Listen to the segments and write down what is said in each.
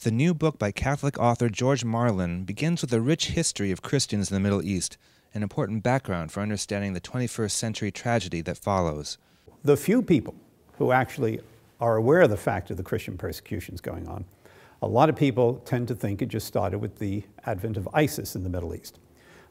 The new book by Catholic author George Marlin begins with a rich history of Christians in the Middle East, an important background for understanding the 21st century tragedy that follows. The few people who actually are aware of the fact of the Christian persecutions going on, a lot of people tend to think it just started with the advent of ISIS in the Middle East.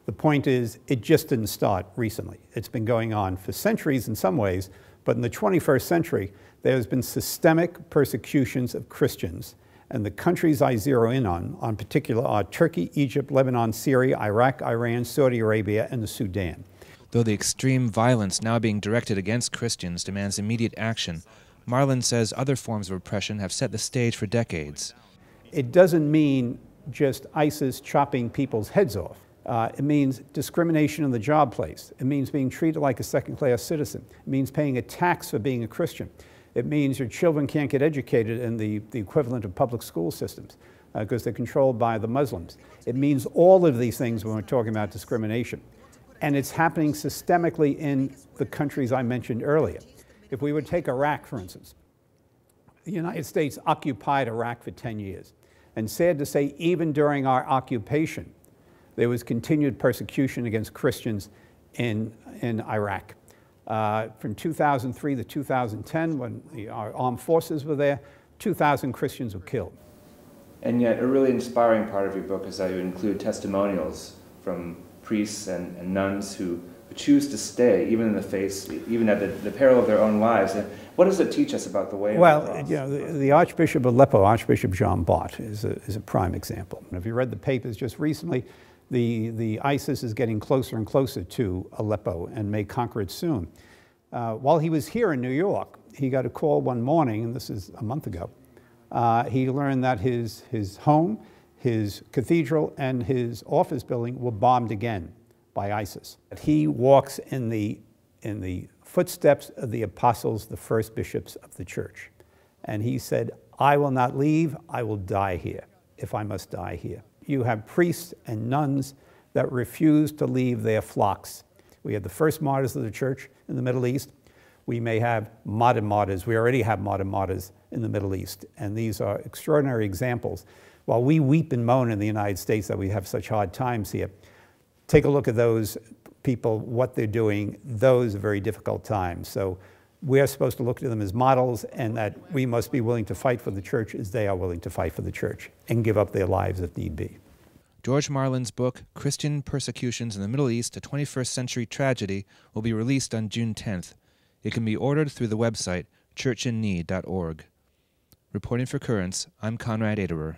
The point is, it just didn't start recently. It's been going on for centuries in some ways, but in the 21st century, there has been systemic persecutions of Christians. And the countries I zero in on particular, are Turkey, Egypt, Lebanon, Syria, Iraq, Iran, Saudi Arabia, and the Sudan. Though the extreme violence now being directed against Christians demands immediate action, Marlin says other forms of oppression have set the stage for decades. It doesn't mean just ISIS chopping people's heads off. It means discrimination in the job place. It means being treated like a second-class citizen. It means paying a tax for being a Christian. It means your children can't get educated in the equivalent of public school systems because they're controlled by the Muslims. It means all of these things when we're talking about discrimination. And it's happening systemically in the countries I mentioned earlier. If we would take Iraq, for instance, the United States occupied Iraq for 10 years. And sad to say, even during our occupation, there was continued persecution against Christians in Iraq. From 2003 to 2010, when our armed forces were there, 2,000 Christians were killed. And yet, a really inspiring part of your book is that you include testimonials from priests and nuns who choose to stay, even in the face, even at the peril of their own lives. And what does it teach us about the way of the cross? You know, the Archbishop of Aleppo, Archbishop John Bott, is a prime example. And if you read the papers just recently, the ISIS is getting closer and closer to Aleppo and may conquer it soon. While he was here in New York, he got a call one morning, and this is a month ago. He learned that his home, his cathedral, and his office building were bombed again by ISIS. He walks in the footsteps of the apostles, the first bishops of the church. And he said, "I will not leave, I will die here, if I must die here." You have priests and nuns that refuse to leave their flocks. We have the first martyrs of the church in the Middle East. We may have modern martyrs. We already have modern martyrs in the Middle East. And these are extraordinary examples. While we weep and moan in the United States that we have such hard times here, take a look at those people, what they're doing. Those are very difficult times. So we're supposed to look at them as models, and that we must be willing to fight for the church as they are willing to fight for the church and give up their lives if need be. George Marlin's book, Christian Persecutions in the Middle East, A 21st Century Tragedy, will be released on June 10th. It can be ordered through the website churchinneed.org. Reporting for Currents, I'm Konrad Aderer.